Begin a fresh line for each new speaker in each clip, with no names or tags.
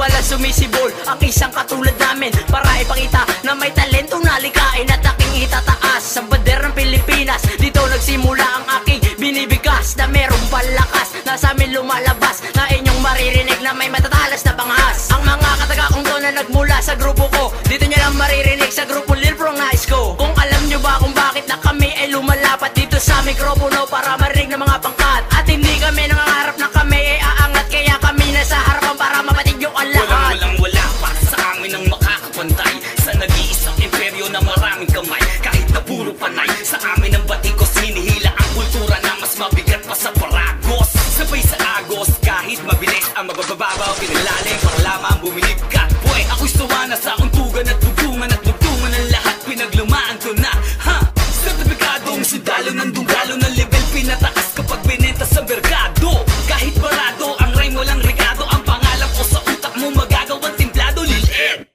pala sumisibol ang isang katulad namin, para ipakita na may talento na likain at aking itataas sa pader ng Pilipinas. Dito nagsimula ang aking binibigas, na merong palakas na sa amin lumalabas, na inyong maririnig na may matatalas na pangas. Ang mga kataga kong to na nagmula sa grupo ko, dito nyo lang maririnig sa grupo Lil Pro Nice ko. Kung alam nyo ba kung bakit na kami ay lumalapat dito sa mikropono, para marinig ng mga pangkat, at hindi kami nangangarap na kami ay aangat, kaya kami nasa harapan para mapatig yung ang lahat.
Wala pa sa amin ang makakapantay sa nag-iisang imperyo na maraming kamay. Kahit na puro panay, sa amin ang batikos, hinihila ang kultura na mas mabigat pa sa paragos. Sabay sa agos, kahit mabilis ang mabababaw, pinalalim para lamang bumilib ka. Boy, ako'y suwa na sa untugan at bugtungan ng lahat, pinaglumaan ko na, ha? Sertipikadong sundalo ng dunggalo ng level, pinataas kapag binenta sa merkado. Kahit barado, ang rhyme walang regado, ang pangalan ko sa utak mo magagawang timplado, Lil Ed.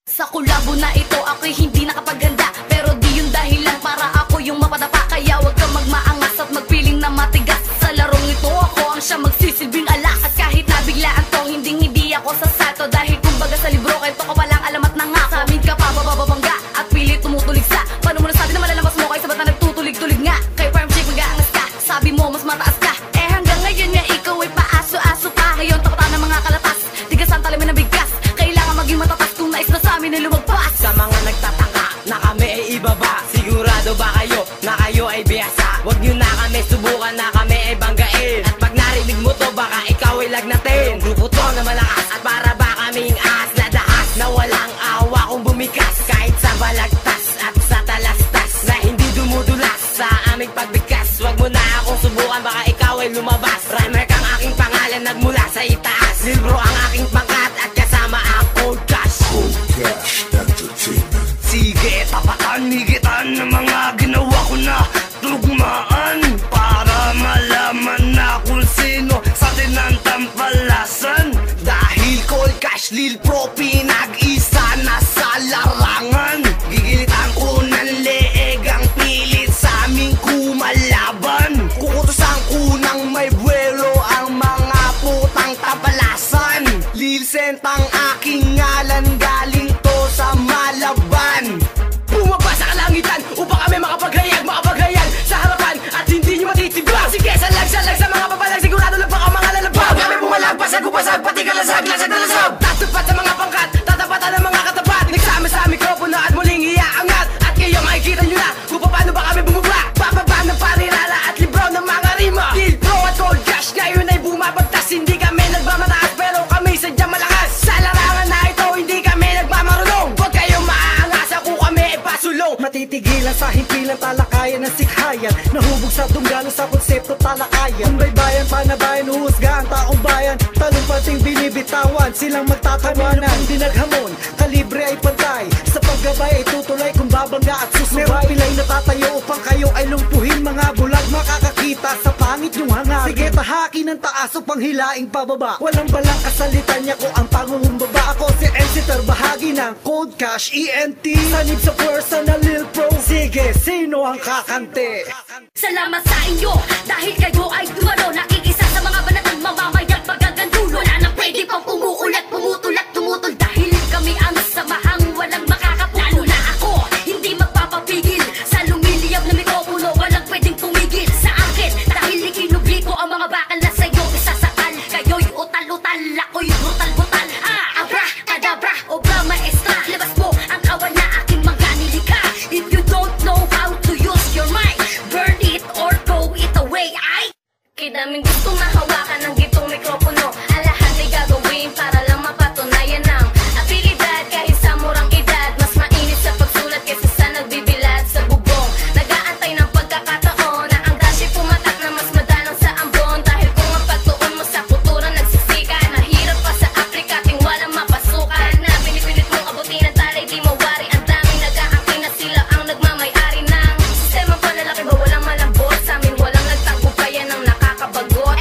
Sa kolabo na ito, ako'y hindi nakapaghanda, pero di yun dahilan para ako yung mapadapa. Kaya wag kang magmaangas at magpiling na matigas. Sa larong ito, ako ang siya magsisilbing alak. At kahit nabiglaan to, hindi ako sasato, dahil kumbaga sa libro, kwento ko palang alamat na nga. Sa amin ka pa bababangga at pilit tumutulig sa. Paano mo nasabi na malalamas mo, kay sabat na nagtutulig-tulig nga. Kay farm chick mag-aangas ka, sabi mo mas mataas ka. Eh hanggang ngayon nga ikaw ay paaso-aso pa. Ngayon tapatan ng mga kalatas, tigasan talamin na bigkas. Kailangan maging matatas kung nais na sa amin ay lumagpas.
Sa mga nagtataka na kami ay ibaba, sigurado ba kayo na kayo ay biyasa? Huwag nyo na kami subukan na kami ay banggain. At pag narinig mo to, baka ikaw ay lagnatin. Grupo to na malakas at para ba kaming ahas na dahas, na walang awa kung bumikas. Kahit sa balagtas at sa talastas, na hindi dumudulas sa aming pagbigkas. Huwag mo na akong subukan, baka ikaw ay lumabas. Rhymer kang aking pangalan, nagmula sa itaas. Lil Bro ang aking pangkat at kasama ang Cold Cash.
Cold Cash Entertainment.
Sige, tapatan, higitan ng mga ginawa ko na tugmaan, para malaman na kung sino sa atin ang tampalasan. Dahil Cold Cash, Lil Pro, pinag-isa na sa larangan. Gigilitan ko ng leeg ang pilit sa aming kumalaban. Kukutusan ko ng may buwelo ang mga putang tampalasan. Lil Sent ang aking ngalan, galing to sa Malaban. Bumaba sa kalangitan upang kami makapaghayag sa harapan at hindi nyo matitibag. Sige, salag sa mga papalag, sigurado lang baka mga lalabag. Kami pumalagpas, agupasag, pati kalasag, lasag na lasag. Tatapat sa mga pangkat, tatapatan ng mga katapat. Nagsama sa mikropono at muling iaangat. At kayo makikita nyo na kung paano ba kami bumaba. Bababa ng parirala at libro ng mga rima. Lil Pro at Cold Cash ngayon ay bumabagtas. Hindi kami nagmamataas pero kami sadyang malakas. Sa larangan na ito, hindi kami nagmamarunong. Huwag kayong maaangas, ako kami ay pasulong.
Matitigilan sa himpilang talakayan ng sikhayan, nahubog sa dunggalo sa konsepto talakayan. Kung baybayan, panabayan, uhusga ang taong bayan, talumpating binibitawan, silang magtatawanan. Kung dinaghamon, kalibre ay pantay, sa paggabay ay tutulay kung babangga at susubay. Merong pilay na tatayo upang kayo ay lumpuhin, mga bulag makakakita sa pangit yung hanga. Sige, tahaki ng taas upang hilaing pababa, walang balang kasalitan niya ko ang pangungumbaba. Ako si Enciter, bahagi ng Cold Cash ENT, sanib sa puwersa na Lil Pro. Sige, sino ang kakante?
Salamat sa inyo, dahil kayo ay dumalo, nakikisa sa mga banatang mamamayag pagagandulo. Wala nang pwede pang umuulat, pumutol at tumutol, dahil kami ang samahang walang makakaputol. Na ako, hindi magpapapigil sa lumiliyab na mikropono, walang pwedeng tumigil sa akin, dahil ikinubli ko ang mga bakal na sa'yo isasakal. Kayo'y utal-utal, ako'y brutal-brutal. Abra, kadabra, obra maestra, labas mo ang kawan na aking mga nilikha. If you don't know how to use your mind, burn it or throw it away. Ay! Kidaming gustong mahawakan ng gitong mikropono, ang lahat ay gagawin para lang mapatunayan ng abilidad. Kahit sa murang edad, mas mainit sa pagsulat kaysa sa nagbibilad sa bubong. Nag-aantay ng pagkakataon na ang dashi pumatak na mas madalang sa ambon. Dahil kung ang pagtuon mo sa kultura nagsisika, nahirap pa sa Afrika ting walang mapasukan. Na pinipilit mong abutin ang talay, di mawari. Ang daming nag-aangkin na sila ang nagmamay-ari ng sistemang panlalaki ba walang malambot. Sa amin walang nagtagumpayan ng nakakabagot.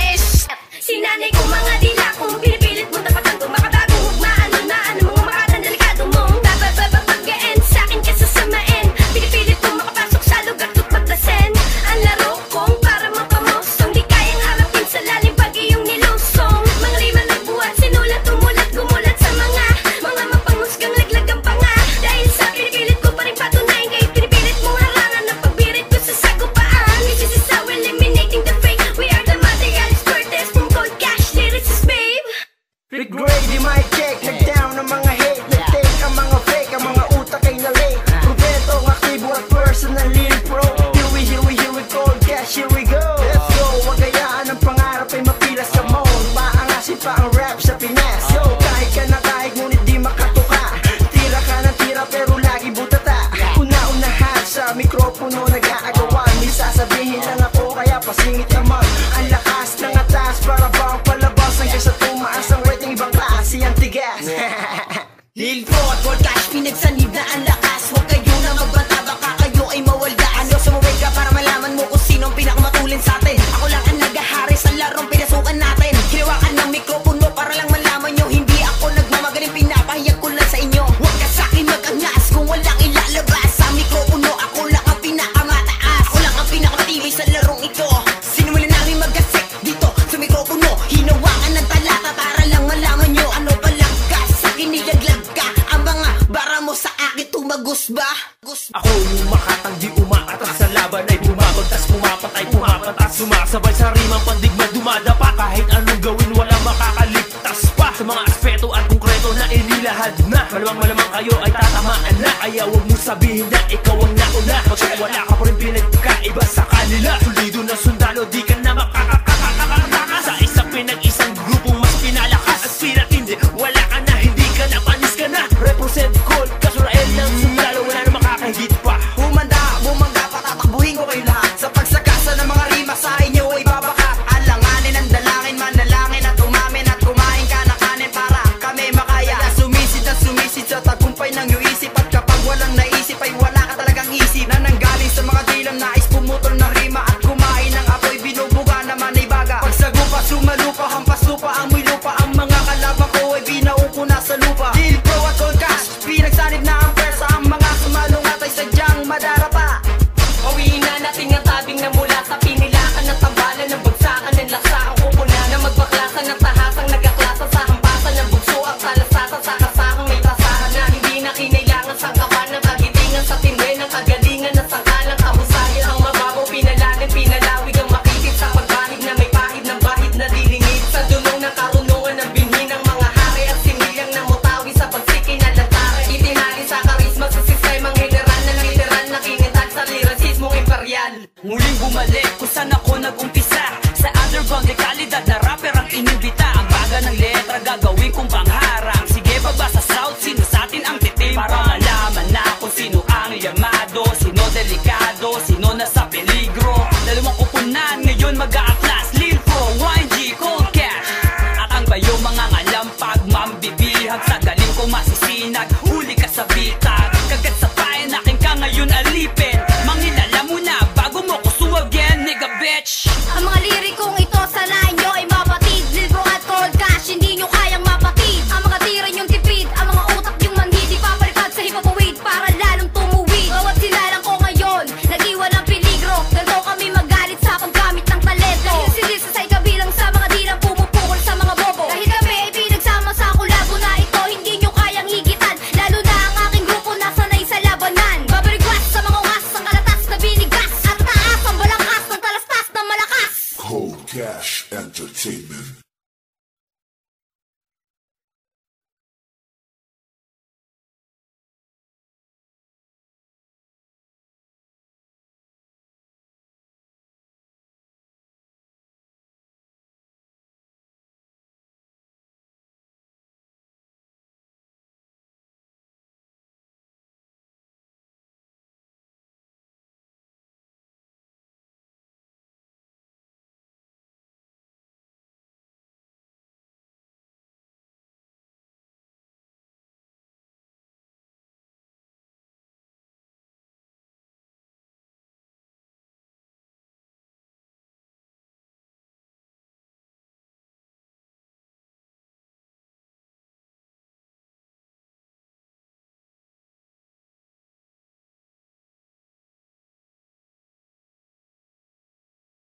pinagsanib na ang lakas. Huwag kayo na magbanta, baka kayo ay mawaldaan. Ano, sumaway ka para malaman mo kung sino ang pinakamatulin sa atin. Ako lang ang nagahari sa larong pinasukan natin. Hinawakan ng mikropono para lang malaman nyo, hindi ako nagmamagaling, pinapahayag ko lang sa inyo. Huwag ka sa'kin mag-angas kung walang ilalabas. Sa mikropono ako lang ang pinakamataas. Ako lang ang pinakamatibay sa larong ito. Sinimulan namin mag-asik dito sa mikropono. Hinawakan ng talata para lang malaman nyo. Ano palang ka, sa'kin nilaglag ka. Ang mga bara mo sa akin tumagos ba?
Ako yung makatanggi, umaatak sa laban ay bumabagtas, pumapatay, pumapatas, sumasabay sa rimang pandigma, dumadapa. Kahit anong gawin walang makakaligtas pa. Sa mga aspeto at konkreto na inilahad na, malamang kayo ay tatamaan na. Kaya huwag mo sabihin na ikaw ang nauna, pagkat wala ka pa rin pinagkaiba sa kanila. Sulido na sundalo, di ka na makakakakakakaka. Sa isang pinag-isang grupong mas pinalakas at pinatindi, wala ka na, hindi ka na, panis ka na. Represent Colt, Kasurael ng sundalo, wala na makakahigit pa.
Bumangga, patatakbuhin ko kayo lahat. Sa pagsakasa ng mga rima sa inyo ay babakat. Alanganin ang dalangin, manalangin at umamin at kumain ka na kanin para kami makaya. Kaya sumisid sa tagumpay ng iyong isip. At kapag walang naisip ay wala ka talagang isip. Na nanggaling sa mga dilam, nais pumutol ng rima at kumain ng apoy, binubuga naman ay baga. Pagsagupa, sumalupa, hampas lupa, amoy lupa. Ang mga kalaban ko ay binauko na sa lupa. Deal Pro at Cold Cash, pinagsanib na ang persa. Ang mga sumalungat ay sadyang madarapa. Pawiin na natin ang tabing na mula sa pinilakan ng tambalan ng bagsakan ng laksa ang kupuna na magbaklasan ng tahasang nagaklasa sa hampasan ng bugso at talasasan sa kasahang may tasahan na hindi na kinailangan sangkapan ng kagitingan sa tindi ng kagalingan ng sangkalang kahusayan. Ang mababaw pinalalim, pinalawig ang makitid sa pagbahid na may pahid ng bahid na dilingid sa dulong ng karunungan ng binhi ng mga hari at sinilang na mutawi sa pagsikin na lantare. Itinali sa karisma sa sistemang general na literal na kinitag sa lirasismong imperial. Muling bumalik kung saan ako nag-umpisa, sa underground dekalidad na rapper ang inimbita. Ang baga ng letra gagawin kong pangharang. Sige baba sa south, sino sa atin ang titim? Para malaman na kung sino ang yamado, sino delikado, sino nasa peligro. Dalawang kupunan ngayon mag-aaklas, Lil Pro, YG, Cold Cash. At ang bayo mga ngalampag, mambibihag sa galing kong masisinag. Huli ka sa bitag, kagat sa pain, akin ka ngayon alipin.